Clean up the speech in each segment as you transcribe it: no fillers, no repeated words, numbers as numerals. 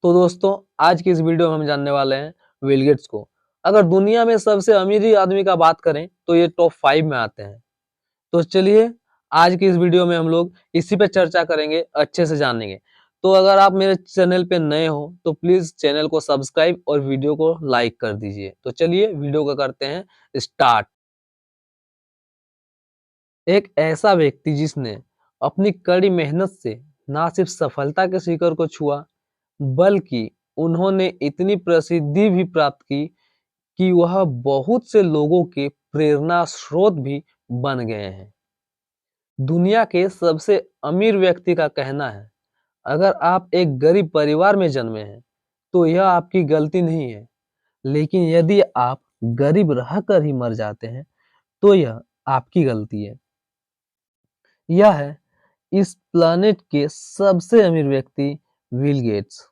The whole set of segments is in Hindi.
तो दोस्तों आज की इस वीडियो में हम जानने वाले हैं बिल गेट्स को। अगर दुनिया में सबसे अमीर आदमी का बात करें तो ये टॉप 5 में आते हैं। तो चलिए आज की इस वीडियो में हम लोग इसी पे चर्चा करेंगे, अच्छे से जानेंगे। तो अगर आप मेरे चैनल पे नए हो तो प्लीज चैनल को सब्सक्राइब और वीडियो को लाइक कर दीजिए। तो चलिए वीडियो को करते हैं स्टार्ट। एक ऐसा व्यक्ति जिसने अपनी कड़ी मेहनत से ना सिर्फ सफलता के शिखर को छुआ बल्कि उन्होंने इतनी प्रसिद्धि भी प्राप्त की कि वह बहुत से लोगों के प्रेरणा स्रोत भी बन गए हैं। दुनिया के सबसे अमीर व्यक्ति का कहना है, अगर आप एक गरीब परिवार में जन्मे हैं, तो यह आपकी गलती नहीं है, लेकिन यदि आप गरीब रहकर ही मर जाते हैं, तो यह आपकी गलती है। यह है इस प्लानेट के सबसे अमीर व्यक्ति बिल गेट्स।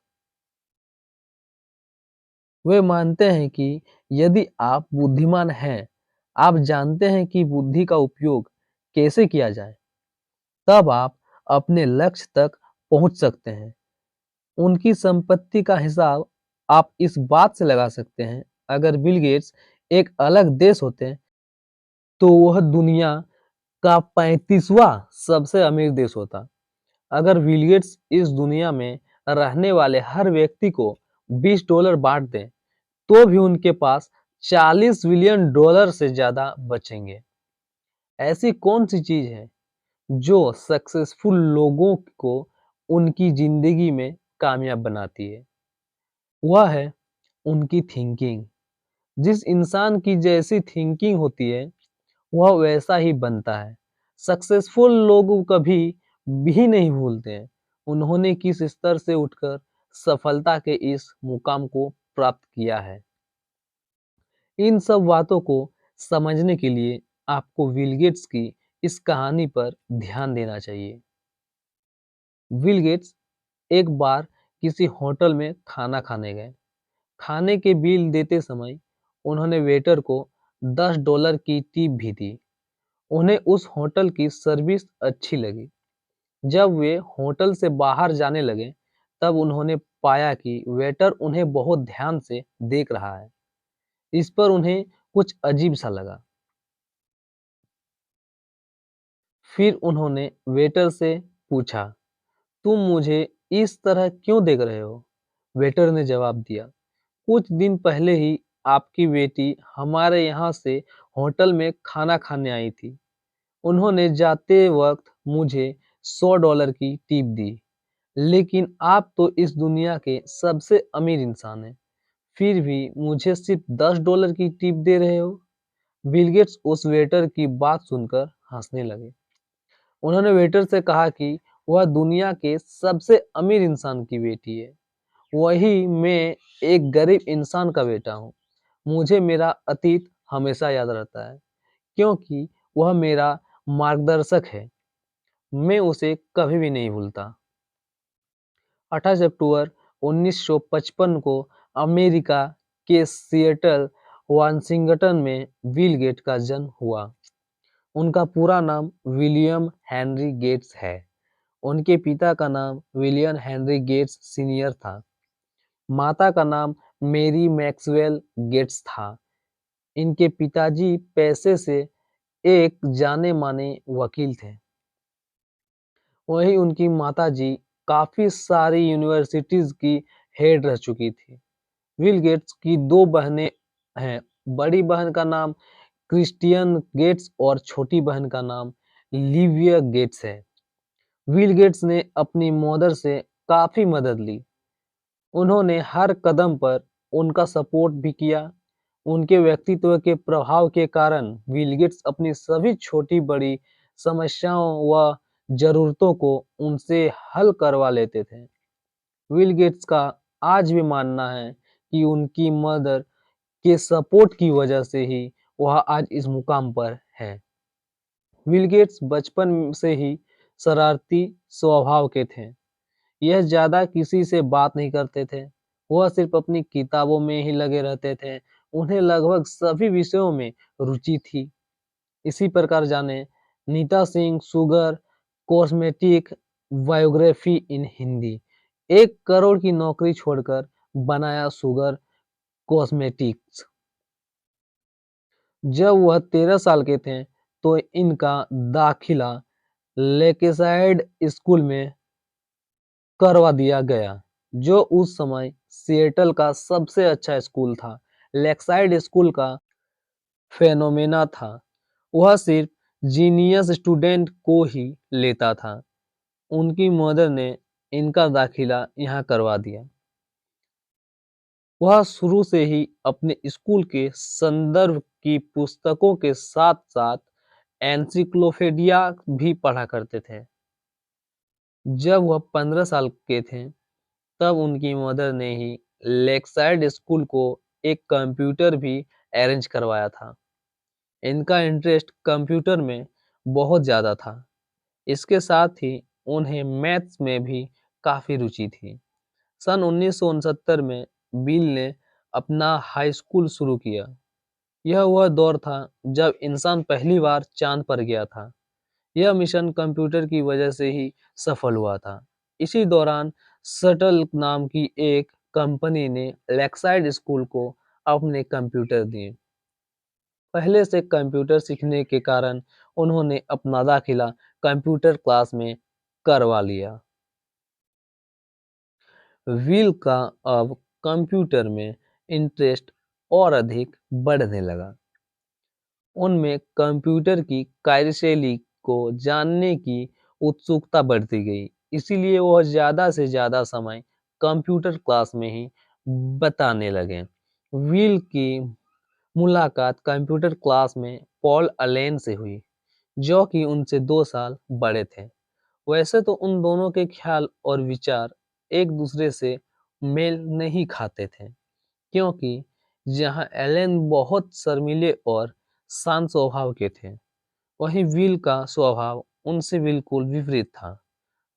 वे मानते हैं कि यदि आप बुद्धिमान हैं, आप जानते हैं कि बुद्धि का उपयोग कैसे किया जाए, तब आप अपने लक्ष्य तक पहुंच सकते हैं। उनकी संपत्ति का हिसाब आप इस बात से लगा सकते हैं, अगर बिल गेट्स एक अलग देश होते, तो वह दुनिया का 35वां सबसे अमीर देश होता। अगर बिल गेट्स इस दुनिया में रहने वाले हर व्यक्ति को $20 बांट दें, तो भी उनके पास $40 बिलियन से ज्यादा बचेंगे। ऐसी कौन सी चीज है जो सक्सेसफुल लोगों को उनकी जिंदगी में कामयाब बनाती है? वह है उनकी थिंकिंग। जिस इंसान की जैसी थिंकिंग होती है, वह वैसा ही बनता है। सक्सेसफुल लोग कभी भी नहीं भूलते हैं उन्होंने किस स्तर से उठकर सफलता के इस मुकाम को प्राप्त किया है। इन सब बातों को समझने के लिए आपको बिल गेट्स की इस कहानी पर ध्यान देना चाहिए। बिल गेट्स एक बार किसी होटल में खाना खाने गए। खाने के बिल देते समय उन्होंने वेटर को $10 की टिप भी दी। उन्हें उस होटल की सर्विस अच्छी लगी। जब वे होटल से बाहर जाने लगे, तब उन्होंने पाया कि वेटर उन्हें बहुत ध्यान से देख रहा है। इस पर उन्हें कुछ अजीब सा लगा। फिर उन्होंने वेटर से पूछा, तुम मुझे इस तरह क्यों देख रहे हो? वेटर ने जवाब दिया, कुछ दिन पहले ही आपकी बेटी हमारे यहाँ से होटल में खाना खाने आई थी। उन्होंने जाते वक्त मुझे $100 की टिप दी, लेकिन आप तो इस दुनिया के सबसे अमीर इंसान हैं, फिर भी मुझे सिर्फ $10 की टिप दे रहे हो। बिल गेट्स उस वेटर की बात सुनकर हंसने लगे। उन्होंने वेटर से कहा कि वह दुनिया के सबसे अमीर इंसान की बेटी है, वही मैं एक गरीब इंसान का बेटा हूँ। मुझे मेरा अतीत हमेशा याद रहता है, क्योंकि वह मेरा मार्गदर्शक है। मैं उसे कभी भी नहीं भूलता। 28 अक्टूबर 1955 को अमेरिका के सिएटल वाशिंगटन में बिल गेट का जन्म हुआ। उनका पूरा नाम विलियम हेनरी गेट्स है। उनके पिता का नाम विलियम हेनरी गेट्स सीनियर था। माता का नाम मेरी मैक्सवेल गेट्स था। इनके पिताजी पैसे से एक जाने माने वकील थे। वहीं उनकी माताजी काफी सारी यूनिवर्सिटीज की हेड रह चुकी थी। बिल गेट्स की दो बहनें हैं। बड़ी बहन का नाम क्रिस्टियन गेट्स और छोटी बहन का नाम लिविया गेट्स है। बिल गेट्स ने अपनी मदर से काफी मदद ली। उन्होंने हर कदम पर उनका सपोर्ट भी किया। उनके व्यक्तित्व के प्रभाव के कारण बिल गेट्स अपनी सभी छोटी बड़ी समस्याओं व जरूरतों को उनसे हल करवा लेते थे। बिल गेट्स का आज भी मानना है कि उनकी मदर के सपोर्ट की वजह से ही वह आज इस मुकाम पर है। बिल गेट्स बचपन से ही शरारती स्वभाव के थे। यह ज्यादा किसी से बात नहीं करते थे। वह सिर्फ अपनी किताबों में ही लगे रहते थे। उन्हें लगभग सभी विषयों में रुचि थी। इसी प्रकार जाने Nita Singh sugar cosmetic biography in Hindi. 1 crore की नौकरी छोड़कर बनाया शुगर कॉस्मेटिक्स। जब वह 13 साल के थे तो इनका दाखिला लेकेसाइड स्कूल में करवा दिया गया, जो उस समय सिएटल का सबसे अच्छा स्कूल था। लेकसाइड स्कूल का फेनोमेना था, वह सिर्फ जीनियस स्टूडेंट को ही लेता था। उनकी मदर ने इनका दाखिला यहाँ करवा दिया। वह शुरू से ही अपने स्कूल के संदर्भ की पुस्तकों के साथ-साथ एनसाइक्लोपीडिया भी पढ़ा करते थे। जब वह 15 साल के थे, तब उनकी मदर ने ही लेकसाइड स्कूल को एक कंप्यूटर भी अरेंज करवाया था। इनका इंटरेस्ट कंप्यूटर में बहुत ज़्यादा था। इसके साथ ही उन्हें मैथ्स में भी काफ़ी रुचि थी। सन 1969 में बिल ने अपना हाई स्कूल शुरू किया। यह वह दौर था जब इंसान पहली बार चांद पर गया था। यह मिशन कंप्यूटर की वजह से ही सफल हुआ था। इसी दौरान शटल नाम की एक कंपनी ने लेक्साइड स्कूल को अपने कंप्यूटर दिए। पहले से कंप्यूटर सीखने के कारण उन्होंने अपना दाखिला कंप्यूटर क्लास में करवा लिया। विल का अब कंप्यूटर में इंटरेस्ट और अधिक बढ़ने लगा। उनमें कंप्यूटर की कार्यशैली को जानने की उत्सुकता बढ़ती गई, इसीलिए वह ज़्यादा से ज़्यादा समय कंप्यूटर क्लास में ही बताने लगे। विल की मुलाकात कंप्यूटर क्लास में पॉल अलेन से हुई, जो कि उनसे 2 साल बड़े थे। वैसे तो उन दोनों के ख्याल और विचार एक दूसरे से मेल नहीं खाते थे, क्योंकि जहां एलन बहुत शर्मीले और शांत स्वभाव के थे, वहीं विल का स्वभाव उनसे बिल्कुल विपरीत था।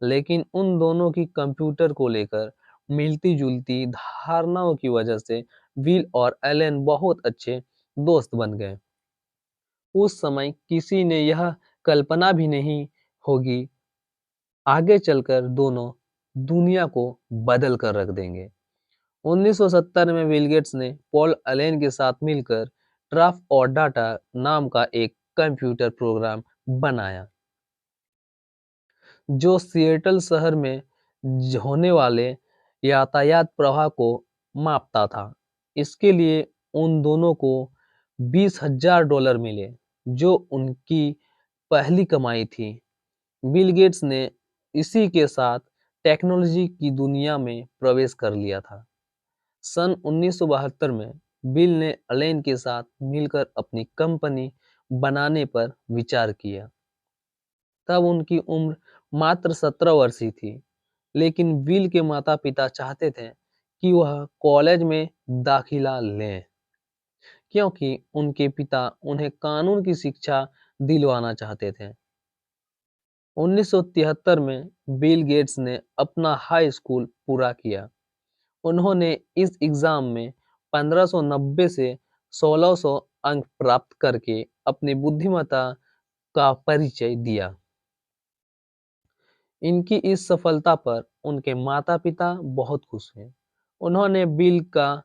लेकिन उन दोनों की कंप्यूटर को लेकर मिलती-जुलती धारणाओं की वजह से विल और एलन बहुत अच्छे दोस्त बन गए। उस समय किसी ने यह कल्पना भी नहीं होगी, आगे चलकर दोनों दुनिया को बदल कर रख देंगे। 1970 में बिल गेट्स ने पॉल अलेन के साथ मिलकर ट्रफ और डाटा नाम का एक कंप्यूटर प्रोग्राम बनाया, जो सिएटल शहर में होने वाले यातायात प्रवाह को मापता था। इसके लिए उन दोनों को $20,000 मिले, जो उनकी पहली कमाई थी। बिल गेट्स ने इसी के साथ टेक्नोलॉजी की दुनिया में प्रवेश कर लिया था। सन 1972 में बिल ने अलेन के साथ मिलकर अपनी कंपनी बनाने पर विचार किया। तब उनकी उम्र मात्र 17 वर्ष ही थी, लेकिन बिल के माता-पिता चाहते थे कि वह कॉलेज में दाखिला लें, क्योंकि उनके पिता उन्हें कानून की शिक्षा दिलवाना चाहते थे। 1973 में बिल गेट्स ने अपना हाई स्कूल पूरा किया। उन्होंने इस एग्जाम में 1590 से 1600 अंक प्राप्त करके अपनी बुद्धिमत्ता का परिचय दिया। इनकी इस सफलता पर उनके माता-पिता बहुत खुश हैं। उन्होंने बिल का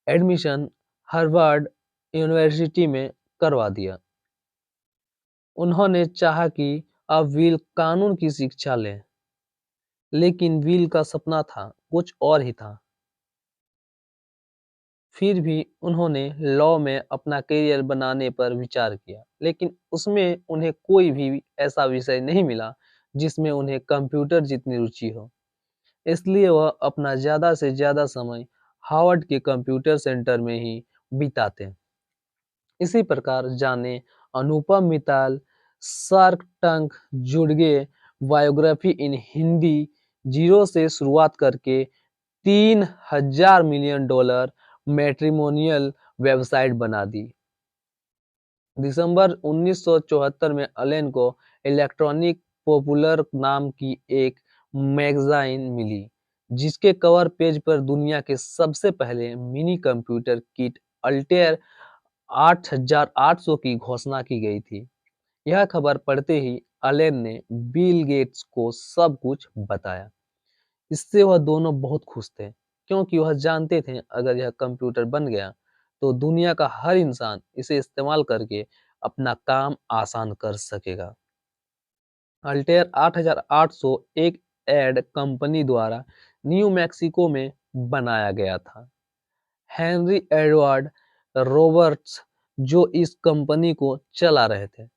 एडमिशन हार्वर्ड यूनिवर्सिटी में करवा दिया। उन्होंने चाहा कि अब विल कानून की शिक्षा लें, लेकिन विल का सपना था कुछ और ही था। फिर भी उन्होंने लॉ में अपना करियर बनाने पर विचार किया, लेकिन उसमें उन्हें कोई भी ऐसा विषय नहीं मिला जिसमें उन्हें कंप्यूटर जितनी रुचि हो। इसलिए वह अपना ज़्यादा से ज़्यादा समय हार्वर्ड के कंप्यूटर सेंटर में ही बिताते। इसी प्रकार जाने अनुपम मित्तल, शार्क टैंक जुड़ गए, बायोग्राफी इन हिंदी जीरो से शुरुआत करके $3,000 मिलियन मैट्रिमोनियल वेबसाइट बना दी। दिसंबर 1974 में अलेन को इलेक्ट्रॉनिक पॉपुलर नाम की एक मैगज़ाइन मिली, जिसके कवर पेज पर दुनिया के सबसे पहले मिनी कंप्यूटर किट अल्टेयर 8800 की घोषणा की गई थी। यह खबर पढ़ते ही अलेन ने बिल गेट्स को सब कुछ बताया। इससे वह दोनों बहुत खुश थे, क्योंकि वह जानते थे अगर यह कंप्यूटर बन गया तो दुनिया का हर इंसान इसे इस्तेमाल करके अपना काम आसान कर सकेगा। अल्टेयर 8800 एक एड कंपनी द्वारा न्यू मैक्सिको में बनाया गया था। हेनरी एडवर्ड रॉबर्ट्स जो इस कंपनी को चला रहे थे,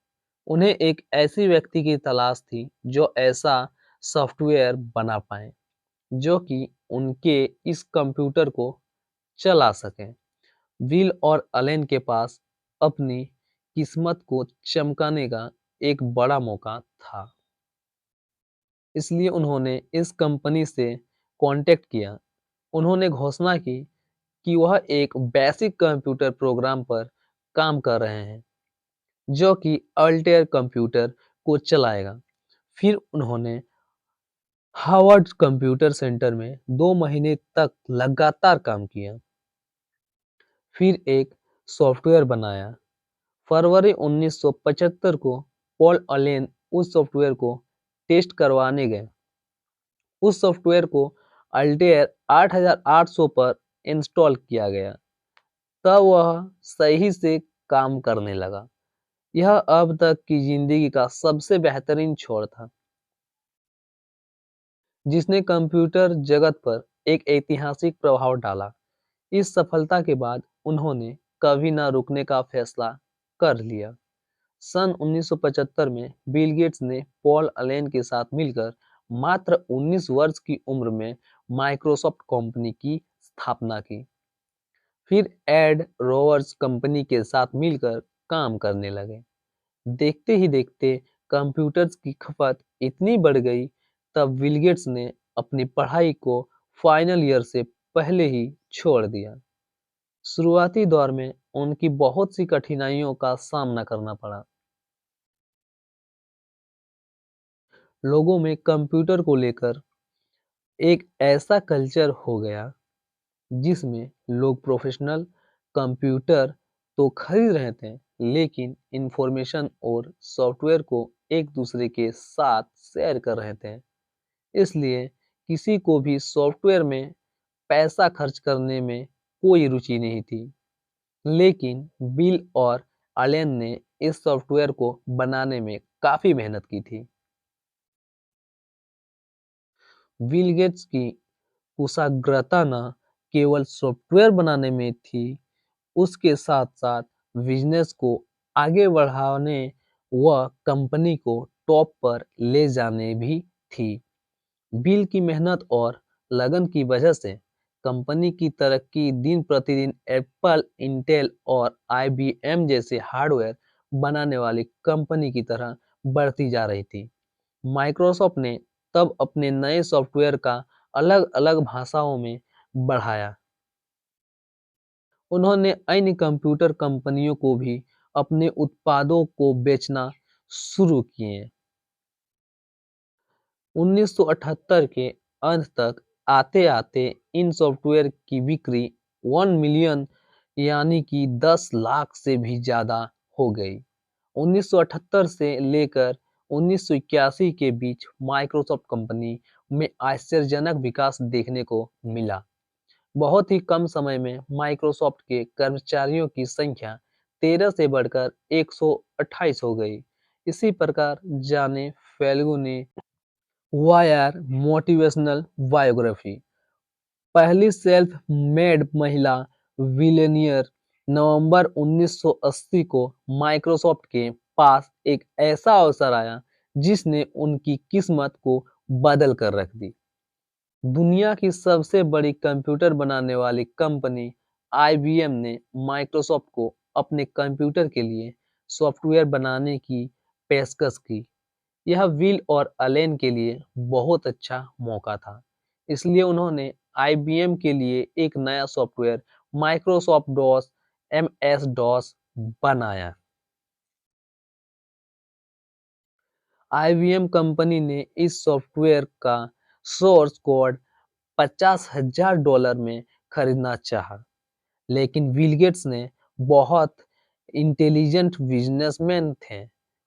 उन्हें एक ऐसी व्यक्ति की तलाश थी जो ऐसा सॉफ्टवेयर बना पाए जो कि उनके इस कंप्यूटर को चला सके। विल और अलेन के पास अपनी किस्मत को चमकाने का एक बड़ा मौका था, इसलिए उन्होंने इस कंपनी से कांटेक्ट किया। उन्होंने घोषणा की कि वह एक बेसिक कंप्यूटर प्रोग्राम पर काम कर रहे हैं जो कि अल्टेयर कंप्यूटर को चलाएगा। फिर उन्होंने हार्वर्ड कंप्यूटर सेंटर में 2 महीने तक लगातार काम किया, फिर एक सॉफ्टवेयर बनाया। फरवरी 1975 को पॉल अलेन उस सॉफ्टवेयर को टेस्ट करवाने गए। उस सॉफ्टवेयर को अल्टेयर 8800 पर इंस्टॉल किया गया, तब वह सही से काम करने लगा। यह अब तक की जिंदगी का सबसे बेहतरीन छोर था, जिसने कंप्यूटर जगत पर एक ऐतिहासिक प्रभाव डाला। इस सफलता के बाद उन्होंने कभी न रुकने का फैसला कर लिया। सन 1975 में बिल गेट्स ने पॉल अलेन के साथ मिलकर मात्र 19 वर्ष की उम्र में माइक्रोसॉफ्ट कंपनी की स्थापना की। फिर एड रोवर्स कंपनी के साथ मिलकर काम करने लगे। देखते ही देखते कंप्यूटर्स की खपत इतनी बढ़ गई, तब बिल गेट्स ने अपनी पढ़ाई को फाइनल ईयर से पहले ही छोड़ दिया। शुरुआती दौर में उनकी बहुत सी कठिनाइयों का सामना करना पड़ा। लोगों में कंप्यूटर को लेकर एक ऐसा कल्चर हो गया जिसमें लोग प्रोफेशनल कंप्यूटर तो खरीद रहे थे, लेकिन इंफॉर्मेशन और सॉफ्टवेयर को एक दूसरे के साथ शेयर कर रहे थे। इसलिए किसी को भी सॉफ्टवेयर में पैसा खर्च करने में कोई रुचि नहीं थी। लेकिन बिल और अलेन ने इस सॉफ्टवेयर को बनाने में काफी मेहनत की थी। बिल गेट्स की कुशाग्रता न केवल सॉफ्टवेयर बनाने में थी, उसके साथ-साथ बिजनेस को आगे बढ़ाने व कंपनी को टॉप पर ले जाने भी थी। बिल की मेहनत और लगन की वजह से कंपनी की तरक्की दिन प्रतिदिन एप्पल, इंटेल और आईबीएम जैसे हार्डवेयर बनाने वाली कंपनी की तरह बढ़ती जा रही थी। माइक्रोसॉफ्ट ने तब अपने नए सॉफ्टवेयर का अलग-अलग भाषाओं में बढ़ाया। उन्होंने अन्य कंप्यूटर कंपनियों को भी अपने उत्पादों को बेचना शुरू किए। 1978 के अंत तक आते-आते इन सॉफ्टवेयर की बिक्री 1 मिलियन यानी कि 10 लाख से भी ज़्यादा हो गई। 1978 से लेकर 1981 के बीच माइक्रोसॉफ्ट कंपनी में आश्चर्यजनक विकास देखने को मिला। बहुत ही कम समय में माइक्रोसॉफ्ट के कर्मचारियों की संख्या 13 से बढ़कर 128 हो गई। इसी प्रकार जाने फेलगू ने वायर मोटिवेशनल बायोग्राफी पहली सेल्फ मेड महिला बिलियनियर नवंबर 1980 को माइक्रोसॉफ्ट के पास एक ऐसा अवसर आया जिसने उनकी किस्मत को बदल कर रख दी। दुनिया की सबसे बड़ी कंप्यूटर बनाने वाली कंपनी आईबीएम ने माइक्रोसॉफ्ट को अपने कंप्यूटर के लिए सॉफ्टवेयर बनाने की पेशकश की। यह विल और अलेन के लिए बहुत अच्छा मौका था, इसलिए उन्होंने आईबीएम के लिए एक नया software Microsoft DOS MS DOS बनाया। आईबीएम कंपनी ने इस सॉफ्टवेयर का सोर्स कोड $50,000 में खरीदना चाहा, लेकिन बिल गेट्स ने बहुत इंटेलिजेंट बिजनेसमैन थे।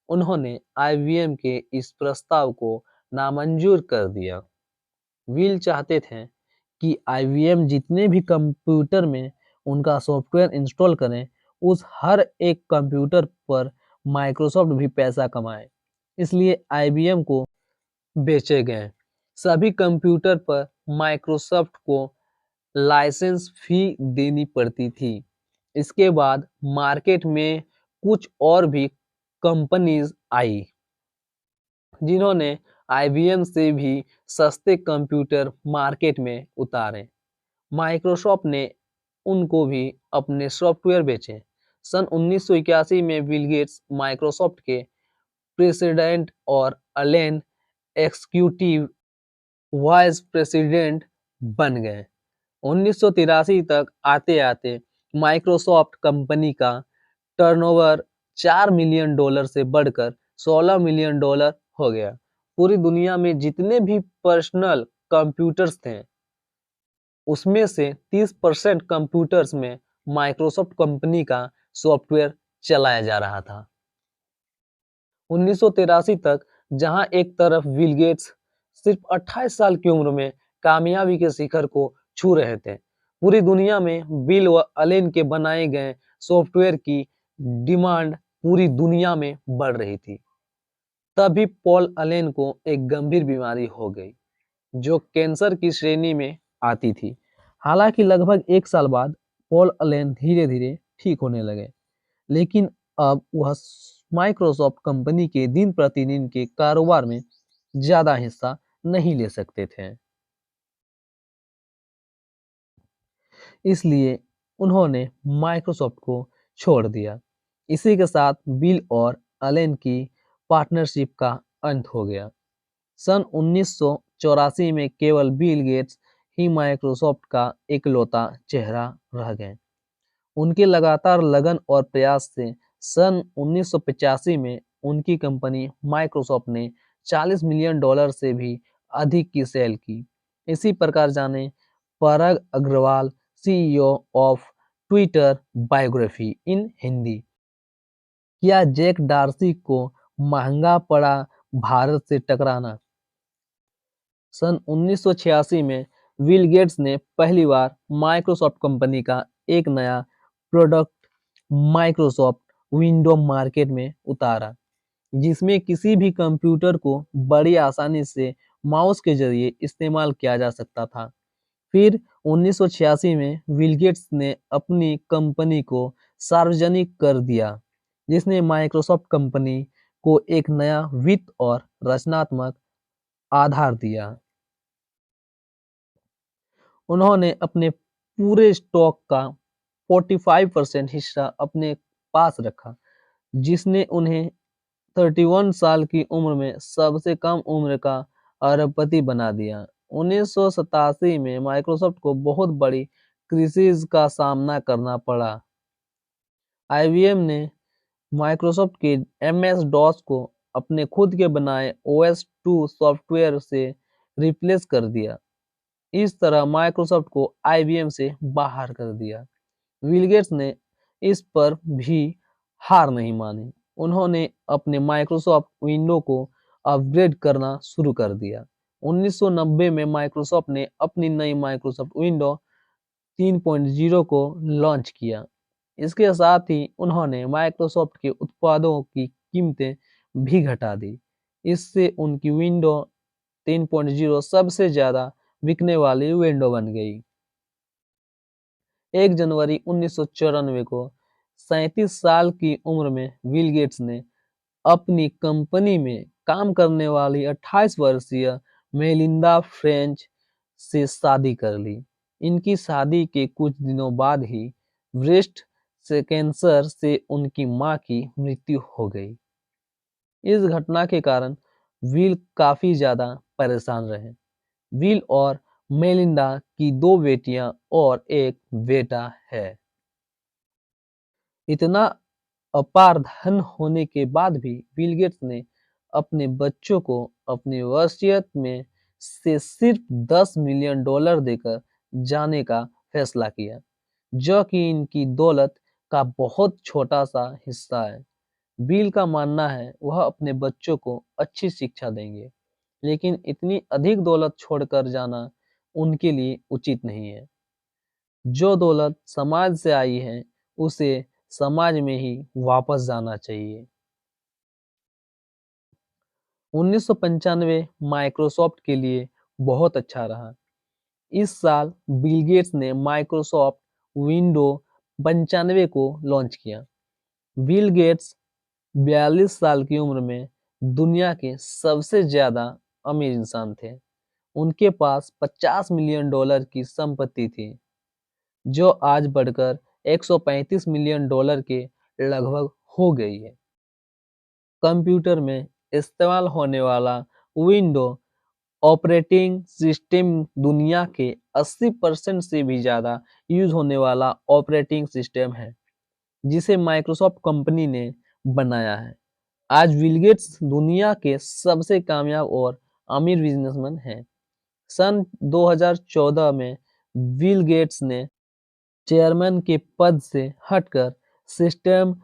उन्होंने आईबीएम के इस प्रस्ताव को नामंजूर कर दिया। विल चाहते थे कि आईबीएम जितने भी कंप्यूटर में उनका सॉफ्टवेयर इंस्टॉल करें, उस हर एक कंप्यूटर पर माइक्रोसॉफ्ट भी पैसा कमाए। इसलिए आईबीएम को बेचे गए। सभी कंप्यूटर पर माइक्रोसॉफ्ट को लाइसेंस फी देनी पड़ती थी। इसके बाद मार्केट में कुछ और भी कंपनीज आई, जिन्होंने आईबीएम से भी सस्ते कंप्यूटर मार्केट में उतारे। माइक्रोसॉफ्ट ने उनको भी अपने सॉफ्टवेयर बेचे। सन 1981 में बिल गेट्स माइक्रोसॉफ्ट के प्रेसिडेंट और अलेन एग्जीक्यूटिव वाइस प्रेसिडेंट बन गए। 1983 तक आते-आते माइक्रोसॉफ्ट कंपनी का टर्नओवर $4 मिलियन से बढ़कर $16 मिलियन हो गया। पूरी दुनिया में जितने भी पर्सनल कंप्यूटर्स थे, उसमें से 30% कंप्यूटर्स में माइक्रोसॉफ्ट कंपनी का सॉफ्टवेयर चलाया जा रहा था। 1983 तक जहां एक तरफ बिल गेट्स सिर्फ 28 साल की उम्र में कामयाबी के शिखर को छू रहे थे, पूरी दुनिया में बिल व अलेन के बनाए गए सॉफ्टवेयर की डिमांड पूरी दुनिया में बढ़ रही थी। तभी पॉल अलेन को एक गंभीर बीमारी हो गई, जो कैंसर की श्रेणी में आती थी। हालांकि लगभग 1 साल बाद पॉल अलेन धीरे-धीरे ठीक होने लगे, लेकिन अब वह माइक्रोसॉफ्ट कंपनी के दिन प्रतिदिन के कारोबार में ज्यादा हिस्सा नहीं ले सकते थे। इसलिए उन्होंने माइक्रोसॉफ्ट को छोड़ दिया। इसी के साथ बिल और अलेन की पार्टनरशिप का अंत हो गया। सन 1984 में केवल बिल गेट्स ही माइक्रोसॉफ्ट का इकलौता चेहरा रह गए। उनके लगातार लगन और प्रयास से सन 1985 में उनकी कंपनी माइक्रोसॉफ्ट ने $40 मिलियन से भी अधिक की सेल की। इसी प्रकार जाने Parag Agrawal, CEO of Twitter biography in Hindi. क्या जैक डार्सी को महंगा पड़ा भारत से टकराना? सन 1986 में बिल गेट्स ने पहली बार माइक्रोसॉफ्ट कंपनी का एक नया प्रोडक्ट माइक्रोसॉफ्ट विंडो मार्केट में उतारा, जिसमें किसी भी कंप्यूटर को बड़ी आसानी से माउस के जरिए इस्तेमाल किया जा सकता था। फिर 1986 में बिल गेट्स ने अपनी कंपनी को सार्वजनिक कर दिया, जिसने माइक्रोसॉफ्ट कंपनी को एक नया वित्त और रचनात्मक आधार दिया। उन्होंने अपने पूरे स्टॉक का 45% हिस्सा अपने पास रखा, जिसने उन्हें 31 साल की उम्र में सबसे कम उम्र का अरबपति बना दिया। 1987 में माइक्रोसॉफ्ट को बहुत बड़ी क्राइसिस का सामना करना पड़ा। आईबीएम ने माइक्रोसॉफ्ट के एमएस डॉस को अपने खुद के बनाए ओएस 2 सॉफ्टवेयर से रिप्लेस कर दिया। इस तरह माइक्रोसॉफ्ट को आईबीएम से बाहर कर दिया। बिल गेट्स ने इस पर भी हार नहीं मानी। उन्होंने अपने माइक्रोसॉफ्ट विंडो को अपग्रेड करना शुरू कर दिया। 1990 में माइक्रोसॉफ्ट ने अपनी नई माइक्रोसॉफ्ट विंडो 3.0 को लॉन्च किया। इसके साथ ही उन्होंने माइक्रोसॉफ्ट के उत्पादों की कीमतें भी घटा दी। इससे उनकी विंडो 3.0 सबसे ज्यादा बिकने वाली विंडो बन गई। 1 जनवरी 1994 को 37 साल की उम्र में बिल गेट्स ने अपनी कंपनी में काम करने वाली 28 वर्षीय मेलिंडा फ्रेंच से शादी कर ली। इनकी शादी के कुछ दिनों बाद ही ब्रेस्ट से कैंसर से उनकी मां की मृत्यु हो गई। इस घटना के कारण बिल काफी ज्यादा परेशान रहे। बिल और मेलिंडा की 2 बेटियां और एक बेटा है। इतना अपार धन होने के बाद भी बिल गेट्स ने अपने बच्चों को अपनी वसीयत में से सिर्फ $10 मिलियन देकर जाने का फैसला किया, जो कि इनकी दौलत का बहुत छोटा सा हिस्सा है। बिल का मानना है वह अपने बच्चों को अच्छी शिक्षा देंगे, लेकिन इतनी अधिक दौलत छोड़कर जाना उनके लिए उचित नहीं है। जो दौलत समाज से आई है, उसे समाज में ही वापस जाना चाहिए। 1995 माइक्रोसॉफ्ट के लिए बहुत अच्छा रहा। इस साल बिल गेट्स ने माइक्रोसॉफ्ट विंडो 95 को लॉन्च किया। बिल गेट्स 42 साल की उम्र में दुनिया के सबसे ज्यादा अमीर इंसान थे। उनके पास $50 मिलियन की संपत्ति थी, जो आज बढ़कर $135 मिलियन के लगभग हो गई है। कंप्यूटर में इस्तेमाल होने वाला विंडो ऑपरेटिंग सिस्टम दुनिया के 80% से भी ज़्यादा यूज होने वाला ऑपरेटिंग सिस्टम है, जिसे माइक्रोसॉफ्ट कंपनी ने बनाया है। आज बिल गेट्स दुनिया के सबसे कामयाब और अमीर बिजनेसमैन हैं। सन 2014 में बिल गेट्स ने चेयरमैन के पद से हटकर सिस्टम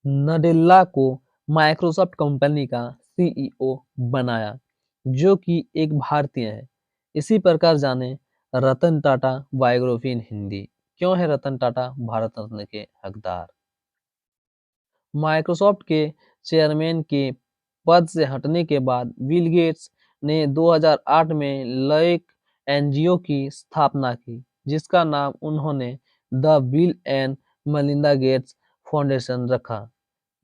नडेल्ला को माइक्रोसॉफ्ट कंपनी का सीईओ बनाया, जो कि एक भारतीय है। इसी प्रकार जाने रतन टाटा बायोग्राफी इन हिंदी। क्यों है रतन टाटा भारत रत्न के हकदार? माइक्रोसॉफ्ट के चेयरमैन के पद से हटने के बाद बिल गेट्स ने 2008 में लैक एनजीओ की स्थापना की, जिसका नाम उन्होंने the bill and Melinda Gates foundation रखा,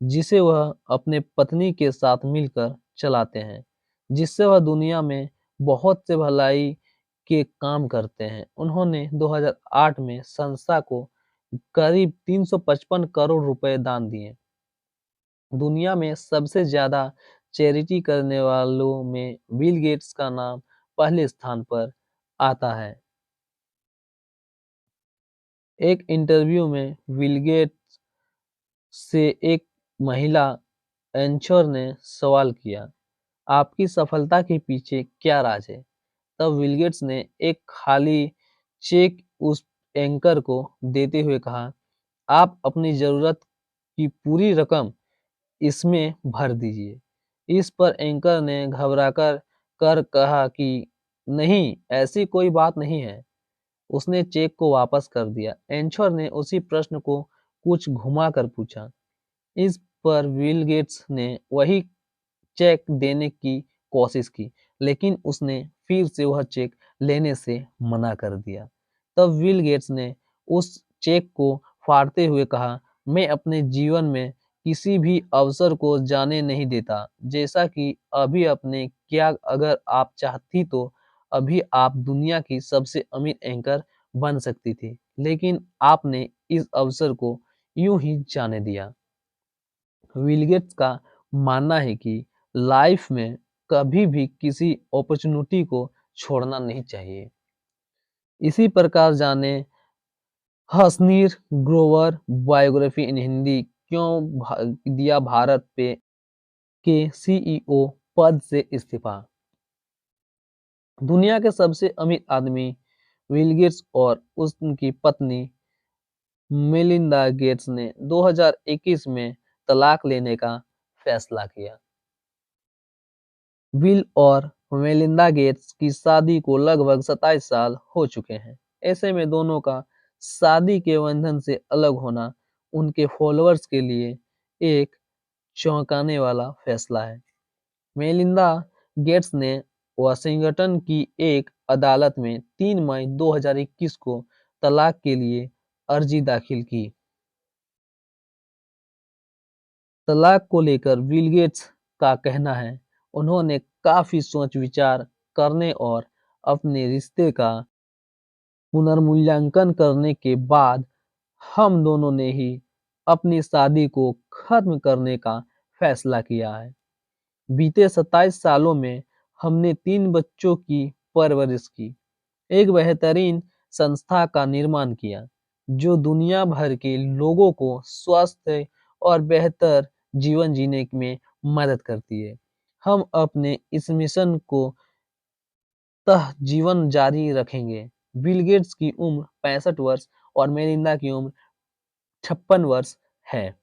जिसे वह अपने पत्नी के साथ मिलकर चलाते हैं, जिससे वह दुनिया में बहुत से भलाई के काम करते हैं। उन्होंने 2008 में संस्था को करीब 355 करोड़ रुपए दान दिए। दुनिया में सबसे ज्यादा चैरिटी करने वालों में बिल गेट्स का नाम पहले स्थान पर आता है। एक इंटरव्यू में बिल गेट्स से एक महिला एंकर ने सवाल किया, आपकी सफलता के पीछे क्या राज है? तब बिल गेट्स ने एक खाली चेक उस एंकर को देते हुए कहा, आप अपनी जरूरत की पूरी रकम इसमें भर दीजिए। इस पर एंकर ने घबराकर कर कहा कि नहीं, ऐसी कोई बात नहीं है। उसने चेक को वापस कर दिया। एंकर ने उसी प्रश्न को कुछ घुमाकर पूछा। इस पर बिल गेट्स ने वही चेक देने की कोशिश की, लेकिन उसने फिर से वह चेक लेने से मना कर दिया। तब बिल गेट्स ने उस चेक को फाड़ते हुए कहा, मैं अपने जीवन में किसी भी अवसर को जाने नहीं देता, जैसा कि अभी अपने क्या अगर आप चाहती तो अभी आप दुनिया की सबसे अमीर एंकर बन सकती थी, लेकिन आपने इस अवसर को यूं ही जाने दिया। बिल गेट्स का मानना है कि लाइफ में कभी भी किसी अपॉर्चुनिटी को छोड़ना नहीं चाहिए। इसी प्रकार जाने हसनीर ग्रोवर बायोग्राफी इन हिंदी क्यों दिया भारत पे के सीईओ पद से इस्तीफा? दुनिया के सबसे अमीर आदमी बिल गेट्स और उनकी पत्नी मेलिंडा गेट्स ने 2021 में तलाक लेने का फैसला किया। बिल और मेलिंडा गेट्स की शादी को लगभग 27 साल हो चुके हैं। ऐसे में दोनों का शादी के बंधन से अलग होना उनके फॉलोअर्स के लिए एक चौंकाने वाला फैसला है। मेलिंडा गेट्स ने वाशिंगटन की एक अदालत में 3 मई 2021 को तलाक के लिए अर्जी दाखिल की। तलाक को लेकर बिल गेट्स का कहना है, उन्होंने काफी सोच विचार करने और अपने रिश्ते का पुनर्मूल्यांकन करने के बाद हम दोनों ने ही अपनी शादी को खत्म करने का फैसला किया है। बीते 27 सालों में हमने 3 बच्चों की परवरिश की, एक बेहतरीन संस्था का निर्माण किया, जो दुनिया भर के लोगों को स्वस्थ और बेहतर जीवन जीने में मदद करती है। हम अपने इस मिशन को जीवन जारी रखेंगे। बिल गेट्स की उम्र 65 वर्ष और मेलिंडा की उम्र 56 वर्ष है।